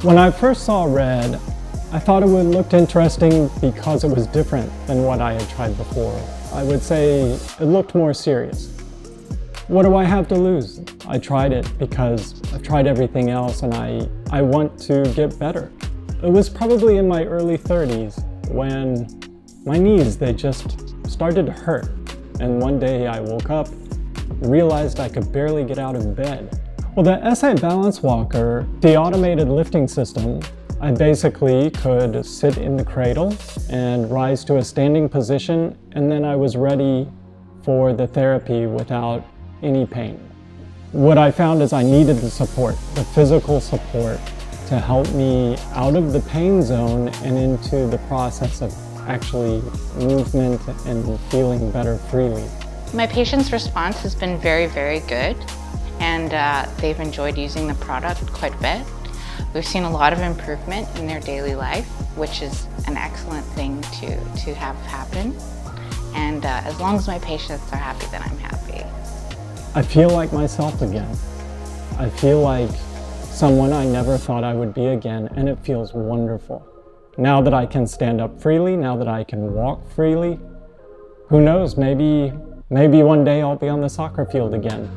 When I first saw red, I thought it looked interesting because it was different than what I had tried before. I would say it looked more serious. What do I have to lose? I tried it because I've tried everything else and I want to get better. It was probably in my early 30s when my knees, they just started to hurt. And one day I woke up, realized I could barely get out of bed. Well, the SI Balance Walker, the automated lifting system, I basically could sit in the cradle and rise to a standing position, and then I was ready for the therapy without any pain. What I found is I needed the support, the physical support, to help me out of the pain zone and into the process of actually movement and feeling better freely. My patients' response has been very, very good, and they've enjoyed using the product quite a bit. We've seen a lot of improvement in their daily life, which is an excellent thing to have happen. And as long as my patients are happy, then I'm happy. I feel like myself again. I feel like someone I never thought I would be again, and it feels wonderful. Now that I can stand up freely, now that I can walk freely, who knows, maybe one day I'll be on the soccer field again.